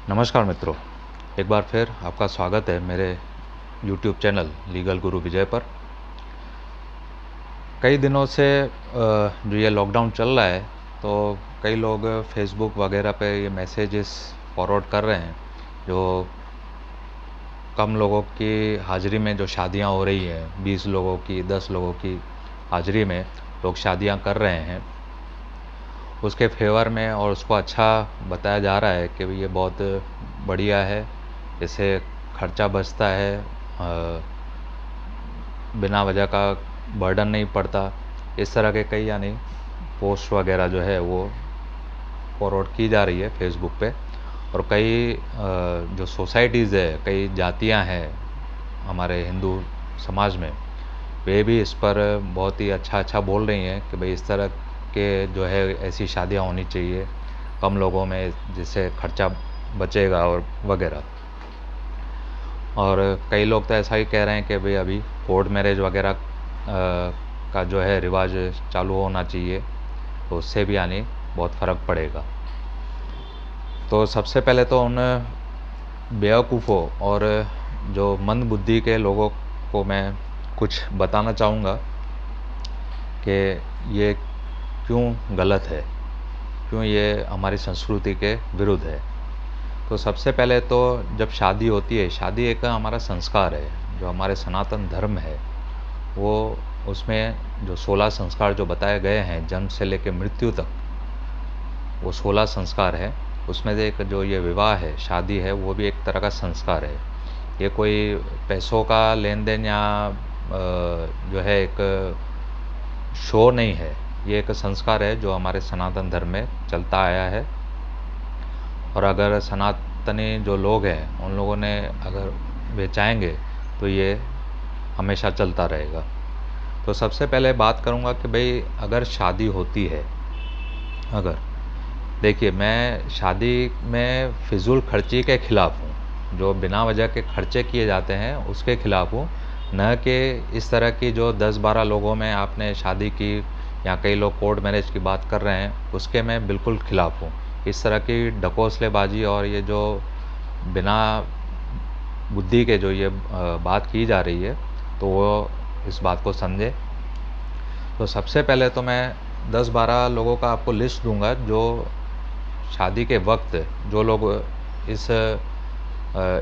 नमस्कार मित्रों, एक बार फिर आपका स्वागत है मेरे YouTube चैनल लीगल गुरु विजय पर। कई दिनों से जो ये लॉकडाउन चल रहा है, तो कई लोग फेसबुक वगैरह पे ये मैसेजेस फॉरवर्ड कर रहे हैं जो कम लोगों की हाज़िरी में जो शादियां हो रही हैं, 20 लोगों की 10 लोगों की हाज़िरी में लोग शादियां कर रहे हैं, उसके फेवर में और उसको अच्छा बताया जा रहा है कि ये बहुत बढ़िया है, इससे खर्चा बचता है, बिना वजह का बर्डन नहीं पड़ता। इस तरह के कई यानी पोस्ट वगैरह जो है वो फॉरवर्ड की जा रही है फेसबुक पे। और कई जो सोसाइटीज़ है, कई जातियां हैं हमारे हिंदू समाज में, वे भी इस पर बहुत ही अच्छा बोल रही हैं कि भाई इस तरह के जो है ऐसी शादियां होनी चाहिए कम लोगों में, जिससे खर्चा बचेगा और वगैरह। और कई लोग तो ऐसा ही कह रहे हैं कि भाई अभी कोर्ट मैरिज वगैरह का जो है रिवाज चालू होना चाहिए, तो उससे भी यानी बहुत फ़र्क पड़ेगा। तो सबसे पहले तो उन बेवकूफ़ों और जो मंद बुद्धि के लोगों को मैं कुछ बताना चाहूँगा कि ये क्यों गलत है, क्यों ये हमारी संस्कृति के विरुद्ध है। तो सबसे पहले तो जब शादी होती है, शादी एक हमारा संस्कार है, जो हमारे सनातन धर्म है, वो उसमें जो 16 संस्कार जो बताए गए हैं जन्म से लेकर मृत्यु तक, वो 16 संस्कार है। उसमें से एक जो ये विवाह है, शादी है, वो भी एक तरह का संस्कार है। ये कोई पैसों का लेन देन या जो है एक शो नहीं है, ये एक संस्कार है जो हमारे सनातन धर्म में चलता आया है। और अगर सनातनी जो लोग हैं, उन लोगों ने अगर वे चाहेंगे तो ये हमेशा चलता रहेगा। तो सबसे पहले बात करूँगा कि भाई अगर शादी होती है, अगर देखिए, मैं शादी में फिजूल खर्ची के ख़िलाफ़ हूँ। जो बिना वजह के खर्चे किए जाते हैं उसके ख़िलाफ़ हूँ, न कि इस तरह की जो 10-12 लोगों में आपने शादी की, या कई लोग कोर्ट मैरिज की बात कर रहे हैं, उसके मैं बिल्कुल ख़िलाफ़ हूँ। इस तरह की ढकोसलेबाजी और ये जो बिना बुद्धि के जो ये बात की जा रही है, तो वो इस बात को समझे। तो सबसे पहले तो मैं 10-12 लोगों का आपको लिस्ट दूंगा जो शादी के वक्त जो लोग इस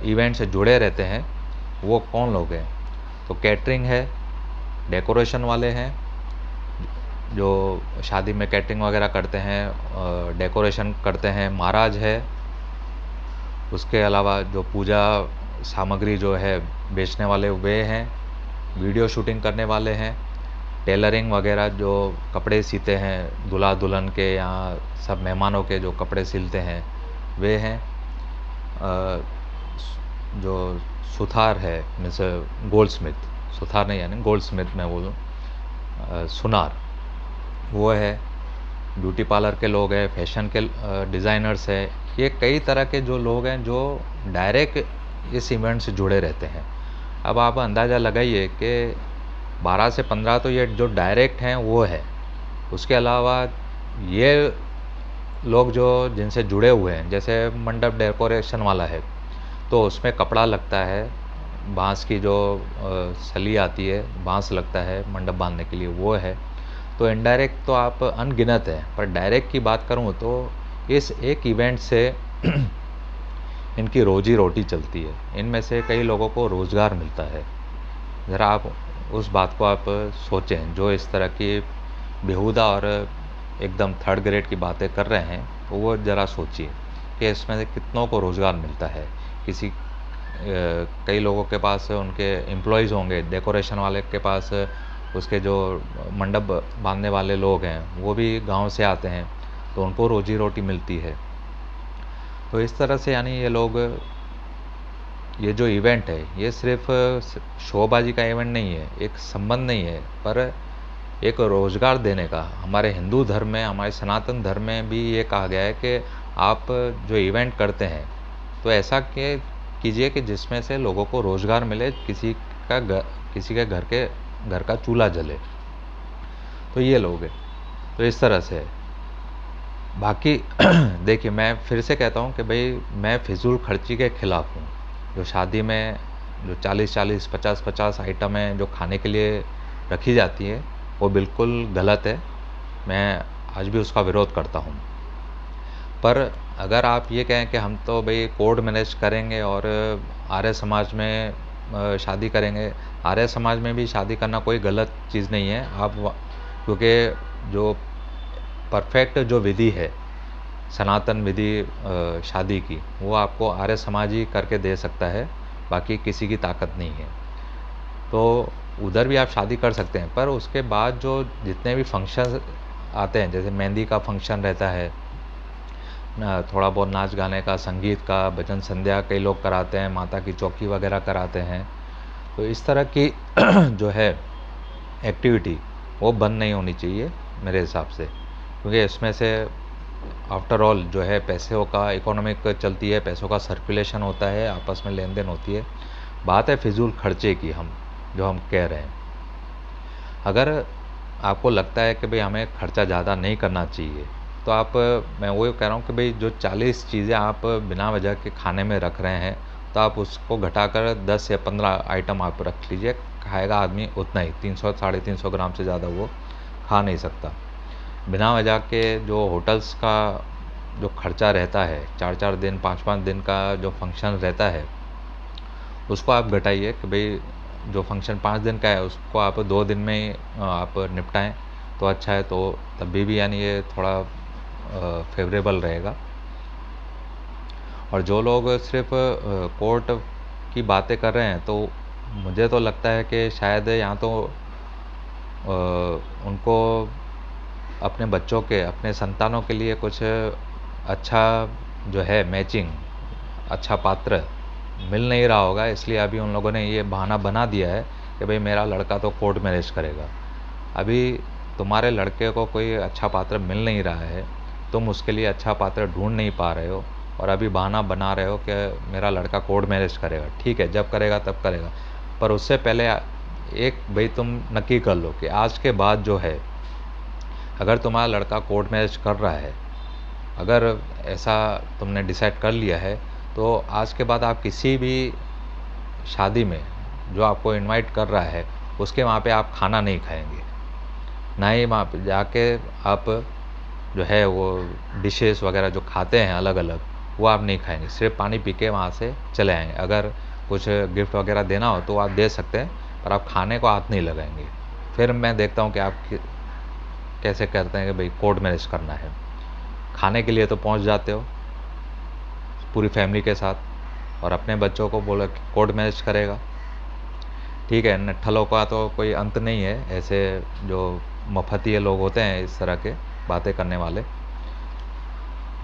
इवेंट से जुड़े रहते हैं, वो कौन लोग हैं। तो कैटरिंग है, डेकोरेशन वाले हैं, जो शादी में कैटरिंग वगैरह करते हैं, डेकोरेशन करते हैं, महाराज है। उसके अलावा जो पूजा सामग्री जो है बेचने वाले वे हैं, वीडियो शूटिंग करने वाले हैं, टेलरिंग वगैरह जो कपड़े सीते हैं दूल्हा दुल्हन के या सब मेहमानों के जो कपड़े सिलते हैं वे हैं। जो सुथार है, मीन्स गोल्ड स्मिथ, सुथार नहीं यानी गोल्ड स्मिथ मैं बोलूँ, सुनार, वो है। ब्यूटी पार्लर के लोग हैं, फैशन के डिज़ाइनर्स है। ये कई तरह के जो लोग हैं जो डायरेक्ट इस इवेंट से जुड़े रहते हैं। अब आप अंदाज़ा लगाइए कि 12 से 15 तो ये जो डायरेक्ट हैं वो है। उसके अलावा ये लोग जो जिनसे जुड़े हुए हैं, जैसे मंडप डेकोरेशन वाला है, तो उसमें कपड़ा लगता है, बांस की जो सली आती है, बांस लगता है मंडप बांधने के लिए, वो है। तो इनडायरेक्ट तो आप अनगिनत है, पर डायरेक्ट की बात करूँ तो इस एक इवेंट से इनकी रोजी रोटी चलती है। इनमें से कई लोगों को रोज़गार मिलता है। ज़रा आप उस बात को आप सोचें, जो इस तरह की बेहुदा और एकदम थर्ड ग्रेड की बातें कर रहे हैं, तो वो ज़रा सोचिए कि इसमें से कितनों को रोज़गार मिलता है। कई लोगों के पास उनके एम्प्लॉयज़ होंगे, डेकोरेशन वाले के पास उसके जो मंडप बांधने वाले लोग हैं वो भी गांव से आते हैं, तो उनको रोजी रोटी मिलती है। तो इस तरह से यानी ये लोग, ये जो इवेंट है ये सिर्फ शोबाजी का इवेंट नहीं है, एक संबंध नहीं है, पर एक रोज़गार देने का। हमारे हिंदू धर्म में, हमारे सनातन धर्म में भी ये कहा गया है कि आप जो इवेंट करते हैं तो ऐसा कीजिए कि जिसमें से लोगों को रोज़गार मिले, किसी के घर का चूल्हा जले। तो ये लोग हैं, तो इस तरह से है। बाकी देखिए, मैं फिर से कहता हूँ कि भाई मैं फिजूल खर्ची के खिलाफ़ हूँ। जो शादी में जो 40-40, 50-50 आइटमें जो खाने के लिए रखी जाती है, वो बिल्कुल गलत है। मैं आज भी उसका विरोध करता हूँ। पर अगर आप ये कहें कि हम तो भाई कोर्ट मैरिज करेंगे और आर्य समाज में शादी करेंगे, आर्य समाज में भी शादी करना कोई गलत चीज़ नहीं है। क्योंकि जो परफेक्ट जो विधि है, सनातन विधि शादी की, वो आपको आर्य समाज ही करके दे सकता है, बाकी किसी की ताकत नहीं है। तो उधर भी आप शादी कर सकते हैं, पर उसके बाद जो जितने भी फंक्शन आते हैं, जैसे मेहंदी का फंक्शन रहता है, थोड़ा बहुत नाच गाने का, संगीत का, भजन संध्या कई लोग कराते हैं, माता की चौकी वगैरह कराते हैं। तो इस तरह की जो है एक्टिविटी, वो बंद नहीं होनी चाहिए मेरे हिसाब से, क्योंकि इसमें से आफ्टर ऑल जो है पैसों का इकोनॉमिक चलती है, पैसों का सर्कुलेशन होता है, आपस में लेन देन होती है। बात है फिजूल खर्चे की, जो हम कह रहे हैं। अगर आपको लगता है कि भाई हमें खर्चा ज़्यादा नहीं करना चाहिए, तो मैं वही कह रहा हूँ कि भाई जो 40 चीज़ें आप बिना वजह के खाने में रख रहे हैं, तो आप उसको घटाकर 10 या 15 आइटम आप रख लीजिए। खाएगा आदमी उतना ही, 300 350 ग्राम से ज़्यादा वो खा नहीं सकता। बिना वजह के जो होटल्स का जो खर्चा रहता है, 4-4 दिन 5-5 दिन का जो फंक्शन रहता है, उसको आप घटाइए कि भाई जो फंक्शन 5 दिन का है, उसको आप 2 दिन में ही आप निपटाएं तो अच्छा है। तो तभी भी यानी ये थोड़ा फेवरेबल रहेगा। और जो लोग सिर्फ कोर्ट की बातें कर रहे हैं, तो मुझे तो लगता है कि शायद यहाँ तो उनको अपने बच्चों के, अपने संतानों के लिए कुछ अच्छा जो है मैचिंग, अच्छा पात्र मिल नहीं रहा होगा, इसलिए अभी उन लोगों ने ये बहाना बना दिया है कि भाई मेरा लड़का तो कोर्ट मैरिज करेगा। अभी तुम्हारे लड़के को कोई अच्छा पात्र मिल नहीं रहा है, तुम उसके लिए अच्छा पात्र ढूंढ नहीं पा रहे हो, और अभी बहाना बना रहे हो कि मेरा लड़का कोर्ट मैरिज करेगा। ठीक है, जब करेगा तब करेगा, पर उससे पहले एक भाई तुम नक्की कर लो कि आज के बाद जो है, अगर तुम्हारा लड़का कोर्ट मैरिज कर रहा है, अगर ऐसा तुमने डिसाइड कर लिया है, तो आज के बाद आप किसी भी शादी में जो आपको इनवाइट कर रहा है, उसके वहाँ पे आप खाना नहीं खाएंगे, ना ही वहाँ पे जाके आप जो है वो डिशेस वगैरह जो खाते हैं अलग अलग, वो आप नहीं खाएंगे। सिर्फ पानी पी के वहाँ से चले आएंगे। अगर कुछ गिफ्ट वगैरह देना हो तो आप दे सकते हैं, पर आप खाने को हाथ नहीं लगाएंगे। फिर मैं देखता हूँ कि आप कैसे करते हैं कि भाई कोर्ट मैरिज करना है। खाने के लिए तो पहुँच जाते हो पूरी फैमिली के साथ, और अपने बच्चों को बोला कि कोर्ट मैरिज करेगा। ठीक है, नट्ठलों का तो कोई अंत नहीं है, ऐसे जो मफतिये लोग होते हैं इस तरह के बातें करने वाले।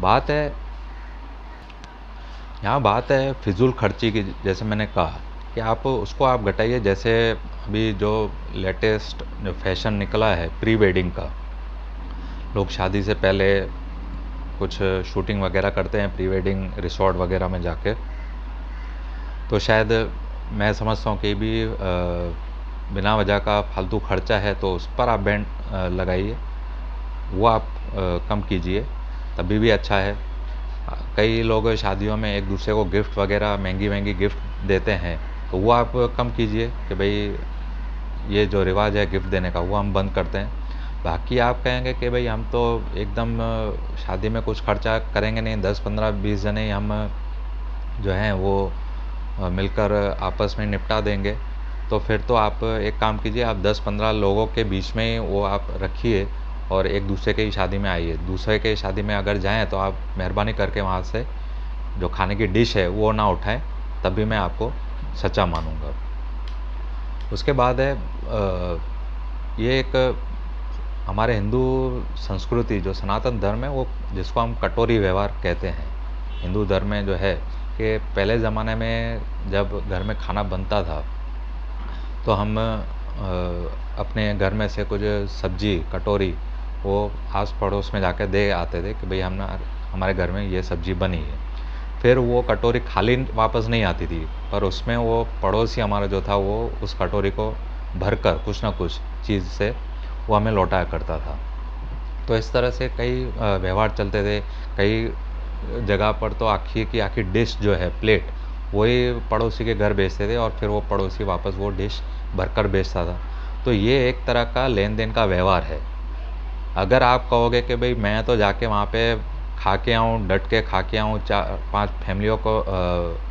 बात है फिजूल खर्ची की। जैसे मैंने कहा कि आप उसको आप घटाइए। जैसे अभी जो लेटेस्ट जो फैशन निकला है प्री वेडिंग का, लोग शादी से पहले कुछ शूटिंग वगैरह करते हैं प्री वेडिंग रिसोर्ट वगैरह में जाके। तो शायद मैं समझता हूँ कि भी बिना वजह का फालतू खर्चा है, तो उस पर आप बैंड लगाइए, वो आप कम कीजिए, तभी भी अच्छा है। कई लोग शादियों में एक दूसरे को गिफ्ट वगैरह महंगी महंगी गिफ्ट देते हैं, तो वो आप कम कीजिए कि भाई ये जो रिवाज है गिफ्ट देने का, वो हम बंद करते हैं। बाकी आप कहेंगे कि भाई हम तो एकदम शादी में कुछ खर्चा करेंगे नहीं, 10-15-20 जने ही हम जो हैं वो मिलकर आपस में निपटा देंगे, तो फिर तो आप एक काम कीजिए, आप 10-15 लोगों के बीच में ही वो आप रखिए और एक दूसरे के ही शादी में आइए। दूसरे के शादी में अगर जाएं तो आप मेहरबानी करके वहाँ से जो खाने की डिश है वो ना उठाएं, तभी मैं आपको सच्चा मानूंगा। उसके बाद है ये एक हमारे हिंदू संस्कृति जो सनातन धर्म है, वो जिसको हम कटोरी व्यवहार कहते हैं हिंदू धर्म में, जो है कि पहले ज़माने में जब घर में खाना बनता था, तो हम अपने घर में से कुछ सब्जी कटोरी वो आस पड़ोस में जाकर दे आते थे कि भाई हमारे घर में ये सब्जी बनी है। फिर वो कटोरी खाली वापस नहीं आती थी, पर उसमें वो पड़ोसी हमारा जो था, वो उस कटोरी को भरकर कुछ ना कुछ चीज़ से वो हमें लौटाया करता था। तो इस तरह से कई व्यवहार चलते थे। कई जगह पर तो आखिर की आखिर डिश जो है, प्लेट, वही पड़ोसी के घर बेचते थे और फिर वो पड़ोसी वापस वो डिश भरकर बेचता था। तो ये एक तरह का लेन देन का व्यवहार है। अगर आप कहोगे कि भाई मैं तो जाके वहाँ पे खा के आऊँ, डट के खा के आऊँ, 4-5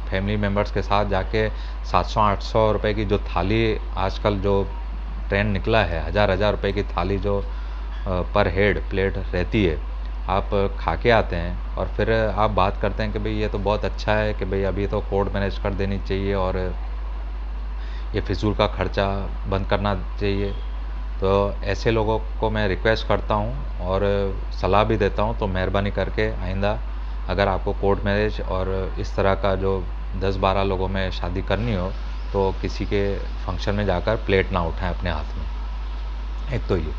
फैमिली मेम्बर्स के साथ जाके 700-800 रुपये की जो थाली, आजकल जो ट्रेंड निकला है, हज़ार रुपये की थाली जो पर हेड प्लेट रहती है, आप खा के आते हैं और फिर आप बात करते हैं कि भाई ये तो बहुत अच्छा है, कि भाई अभी तो कोर्ट मैनेज कर देनी चाहिए और ये फिजूल का खर्चा बंद करना चाहिए। तो ऐसे लोगों को मैं रिक्वेस्ट करता हूँ और सलाह भी देता हूँ, तो मेहरबानी करके आइंदा अगर आपको कोर्ट मैरिज और इस तरह का जो 10-12 लोगों में शादी करनी हो, तो किसी के फंक्शन में जाकर प्लेट ना उठाएं अपने हाथ में। एक तो ये।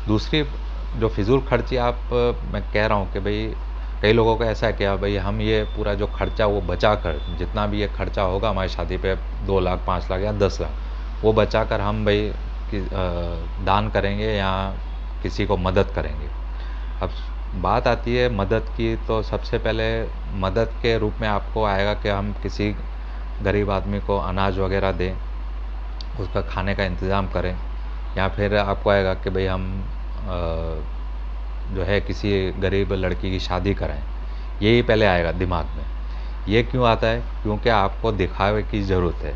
दूसरी, जो फिजूल खर्ची मैं कह रहा हूँ कि भाई कई लोगों का ऐसा है कि भाई हम ये पूरा जो खर्चा वो बचा कर, जितना भी ये खर्चा होगा हमारी शादी पे 2 लाख 5 लाख या 10 लाख, वो बचा कर हम भाई दान करेंगे या किसी को मदद करेंगे। अब बात आती है मदद की, तो सबसे पहले मदद के रूप में आपको आएगा कि हम किसी गरीब आदमी को अनाज वगैरह दें, उसका खाने का इंतज़ाम करें, या फिर आपको आएगा कि भाई हम जो है किसी गरीब लड़की की शादी कराएं। यही पहले आएगा दिमाग में। ये क्यों आता है? क्योंकि आपको दिखावे की ज़रूरत है।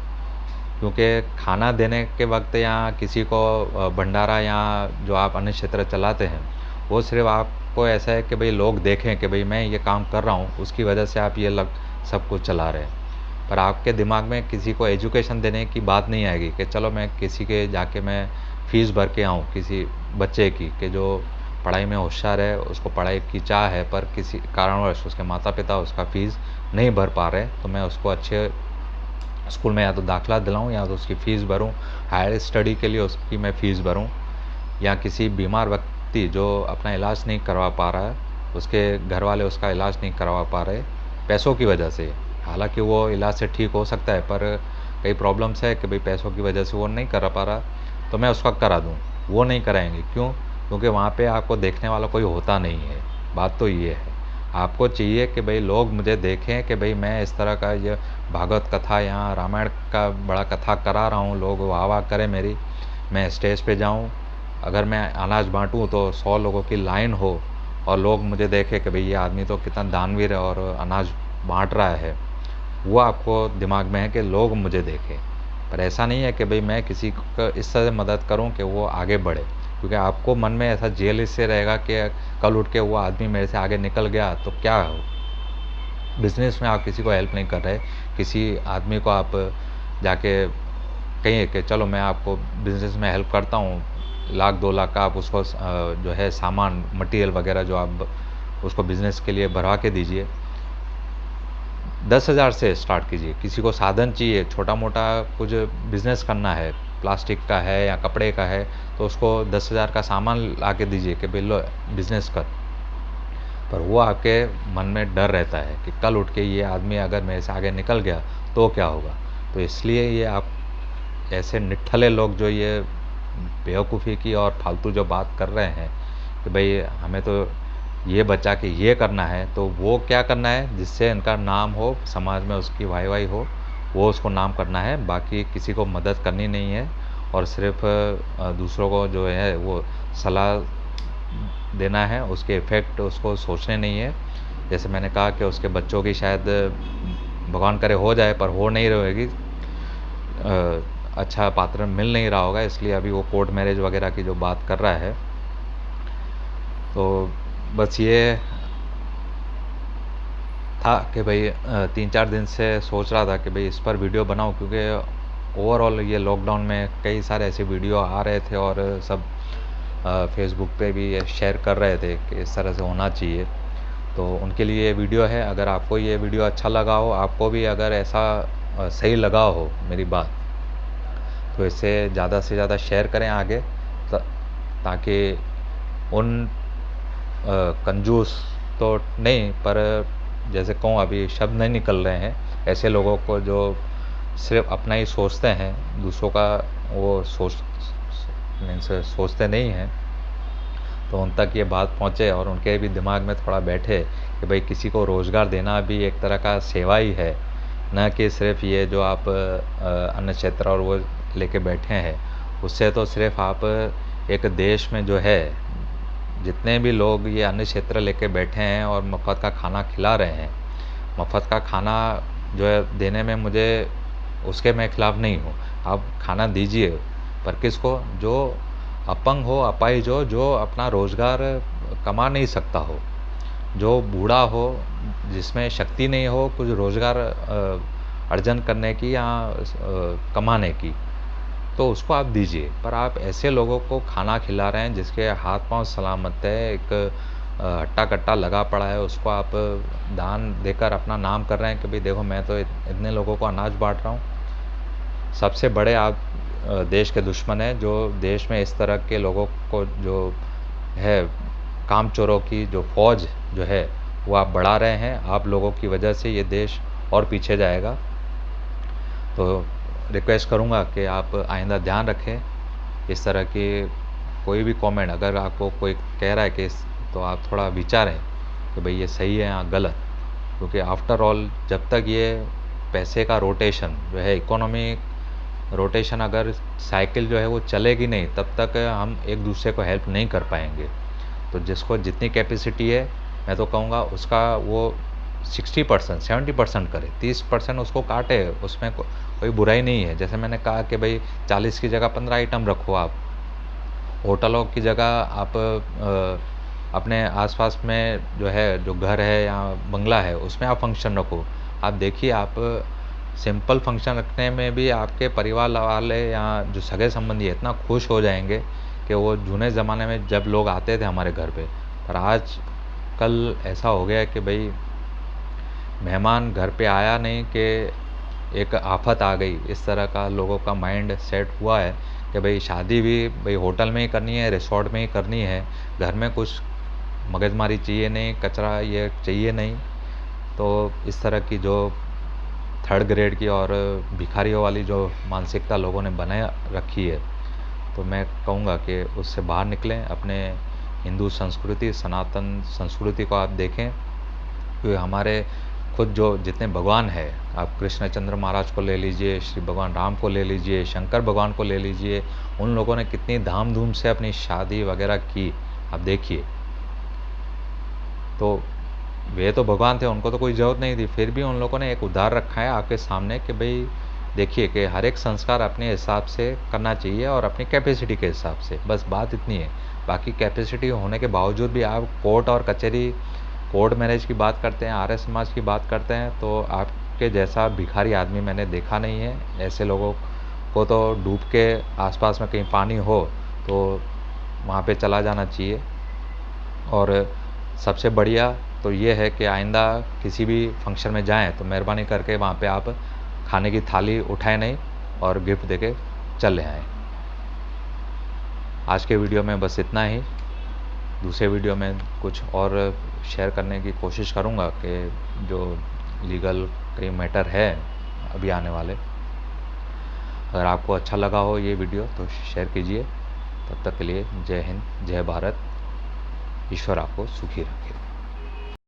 क्योंकि खाना देने के वक्त या किसी को भंडारा या जो आप अन्य क्षेत्र चलाते हैं, वो सिर्फ आपको ऐसा है कि भाई लोग देखें कि भाई मैं ये काम कर रहा हूँ, उसकी वजह से आप ये सब कुछ चला रहे हैं। पर आपके दिमाग में किसी को एजुकेशन देने की बात नहीं आएगी कि चलो मैं किसी के जाके मैं फ़ीस भर के आऊँ, किसी बच्चे की, कि जो पढ़ाई में होशियार है, उसको पढ़ाई की चाह है, पर किसी कारणवश उसके माता पिता उसका फ़ीस नहीं भर पा रहे, तो मैं उसको अच्छे स्कूल में या तो दाखिला दिलाऊं या तो उसकी फ़ीस भरूं, हायर स्टडी के लिए उसकी मैं फ़ीस भरूं, या किसी बीमार व्यक्ति जो अपना इलाज नहीं करवा पा रहा है, उसके घर वाले उसका इलाज नहीं करवा पा रहे पैसों की वजह से। हालांकि वो इलाज से ठीक हो सकता है, पर कई प्रॉब्लम्स है कि भाई पैसों की वजह से वो नहीं करा पा रहा, तो मैं उसका करा दूँ। वो नहीं कराएंगे। क्यों? क्योंकि वहाँ पे आपको देखने वाला कोई होता नहीं है। बात तो ये है। आपको चाहिए कि भाई लोग मुझे देखें कि भाई मैं इस तरह का ये भागवत कथा या रामायण का बड़ा कथा करा रहा हूँ, लोग वाह वाह करें मेरी, मैं स्टेज पे जाऊँ, अगर मैं अनाज बांटूँ तो 100 लोगों की लाइन हो और लोग मुझे देखें कि भाई ये आदमी तो कितना दानवीर है और अनाज बांट रहा है। वो आपको दिमाग में है कि लोग मुझे देखें। पर ऐसा नहीं है कि भाई मैं किसी को इस तरह से मदद करूं कि वो आगे बढ़े, क्योंकि आपको मन में ऐसा जेल से रहेगा कि कल उठ के वो आदमी मेरे से आगे निकल गया तो क्या हो। बिजनेस में आप किसी को हेल्प नहीं कर रहे, किसी आदमी को आप जाके कहिए कि चलो मैं आपको बिजनेस में हेल्प करता हूँ, 1-2 लाख का आप उसको जो है सामान मटेरियल वगैरह जो आप उसको बिज़नेस के लिए भरवा के दीजिए। 10,000 से स्टार्ट कीजिए। किसी को साधन चाहिए, छोटा मोटा कुछ बिज़नेस करना है, प्लास्टिक का है या कपड़े का है, तो उसको 10,000 का सामान ला के दीजिए कि भाई लो बिज़नेस कर। पर वो आपके मन में डर रहता है कि कल उठ के ये आदमी अगर मेरे से आगे निकल गया तो क्या होगा। तो इसलिए ये आप ऐसे निट्ठले लोग जो ये बेवकूफ़ी की और फालतू जो बात कर रहे हैं कि भाई हमें तो ये बचा के ये करना है, तो वो क्या करना है जिससे इनका नाम हो, समाज में उसकी वाई हो, वो उसको नाम करना है। बाकी किसी को मदद करनी नहीं है और सिर्फ दूसरों को जो है वो सलाह देना है, उसके इफ़ेक्ट उसको सोचने नहीं है। जैसे मैंने कहा कि उसके बच्चों की शायद भगवान करे हो जाए, पर हो नहीं रहेगी, अच्छा पात्र मिल नहीं रहा होगा, इसलिए अभी वो कोर्ट मैरिज वगैरह की जो बात कर रहा है। तो बस ये था कि भाई 3-4 दिन से सोच रहा था कि भाई इस पर वीडियो बनाऊं, क्योंकि ओवरऑल ये लॉकडाउन में कई सारे ऐसे वीडियो आ रहे थे और सब फेसबुक पे भी ये शेयर कर रहे थे कि इस तरह से होना चाहिए। तो उनके लिए ये वीडियो है। अगर आपको ये वीडियो अच्छा लगा हो, आपको भी अगर ऐसा सही लगा हो मेरी बात, तो इसे ज़्यादा से ज़्यादा शेयर करें आगे, ताकि उन कंजूस तो नहीं, पर जैसे कहूँ अभी शब्द नहीं निकल रहे हैं, ऐसे लोगों को जो सिर्फ अपना ही सोचते हैं, दूसरों का वो सोचते नहीं हैं, तो उन तक ये बात पहुँचे और उनके भी दिमाग में थोड़ा बैठे कि भाई किसी को रोज़गार देना भी एक तरह का सेवा ही है, न कि सिर्फ ये जो आप अन्न क्षेत्र और वो लेके बैठे हैं, उससे तो सिर्फ आप एक देश में जो है जितने भी लोग ये अन्न क्षेत्र लेके बैठे हैं और मुफ्त का खाना खिला रहे हैं, मुफ्त का खाना जो है देने में मुझे उसके मैं खिलाफ़ नहीं हूँ। आप खाना दीजिए, पर किसको? जो अपंग हो, अपाहिज हो, जो अपना रोज़गार कमा नहीं सकता हो, जो बूढ़ा हो, जिसमें शक्ति नहीं हो कुछ रोज़गार अर्जन करने की या कमाने की, तो उसको आप दीजिए। पर आप ऐसे लोगों को खाना खिला रहे हैं जिसके हाथ पांव सलामत है, एक हट्टा कट्टा लगा पड़ा है, उसको आप दान देकर अपना नाम कर रहे हैं कि भाई देखो मैं तो इतने लोगों को अनाज बांट रहा हूँ। सबसे बड़े आप देश के दुश्मन हैं, जो देश में इस तरह के लोगों को जो है कामचोरों की जो फौज जो है वो आप बढ़ा रहे हैं। आप लोगों की वजह से ये देश और पीछे जाएगा। तो रिक्वेस्ट करूँगा कि आप आइंदा ध्यान रखें। इस तरह की कोई भी कमेंट अगर आपको कोई कह रहा है कि तो आप थोड़ा विचारें कि भाई ये सही है या गलत, क्योंकि आफ्टर ऑल जब तक ये पैसे का रोटेशन जो है, इकोनॉमिक रोटेशन अगर साइकिल जो है वो चलेगी नहीं, तब तक हम एक दूसरे को हेल्प नहीं कर पाएंगे। तो जिसको जितनी कैपेसिटी है, मैं तो कहूँगा उसका वो 60% 70% करे, 30% उसको काटे, उसमें कोई बुराई नहीं है। जैसे मैंने कहा कि भाई 40 की जगह 15 आइटम रखो आप, होटलों की जगह आप अपने आसपास में जो है जो घर है या बंगला है उसमें आप फंक्शन रखो। आप देखिए, आप सिंपल फंक्शन रखने में भी आपके परिवार वाले या जो सगे संबंधी है इतना खुश हो जाएंगे कि वो जूने ज़माने में जब लोग आते थे हमारे घर पे, पर आज कल ऐसा हो गया कि भाई मेहमान घर पे आया नहीं कि एक आफत आ गई। इस तरह का लोगों का माइंड सेट हुआ है कि भाई शादी भी भाई होटल में ही करनी है, रिसोर्ट में ही करनी है, घर में कुछ मगजमारी चाहिए नहीं, कचरा ये चाहिए नहीं। तो इस तरह की जो थर्ड ग्रेड की और भिखारियों वाली जो मानसिकता लोगों ने बनाए रखी है, तो मैं कहूँगा कि उससे बाहर निकलें। अपने हिंदू संस्कृति, सनातन संस्कृति को आप देखें, क्योंकि हमारे खुद जो जितने भगवान हैं, आप कृष्णचंद्र महाराज को ले लीजिए, श्री भगवान राम को ले लीजिए, शंकर भगवान को ले लीजिए, उन लोगों ने कितनी धाम-धूम से अपनी शादी वगैरह की, आप देखिए। तो वे तो भगवान थे, उनको तो कोई ज़रूरत नहीं थी, फिर भी उन लोगों ने एक उदाहरण रखा है आपके सामने कि भाई देखिए कि हर एक संस्कार अपने हिसाब से करना चाहिए और अपनी कैपेसिटी के हिसाब से, बस बात इतनी है। बाकी कैपेसिटी होने के बावजूद भी आप कोर्ट और कचहरी, कोर्ट मैरिज की बात करते हैं, आर्य समाज की बात करते हैं, तो आपके जैसा भिखारी आदमी मैंने देखा नहीं है। ऐसे लोगों को तो डूब के आसपास में कहीं पानी हो तो वहाँ पे चला जाना चाहिए। और सबसे बढ़िया तो ये है कि आइंदा किसी भी फंक्शन में जाएं तो मेहरबानी करके वहाँ पे आप खाने की थाली उठाएं नहीं और गिफ्ट देके चले आएँ। आज के वीडियो में बस इतना ही। दूसरे वीडियो में कुछ और शेयर करने की कोशिश करूँगा कि जो लीगल कई मैटर है अभी आने वाले। अगर आपको अच्छा लगा हो ये वीडियो तो शेयर कीजिए। तब तक के लिए जय हिंद, जय भारत। ईश्वर आपको सुखी रखे।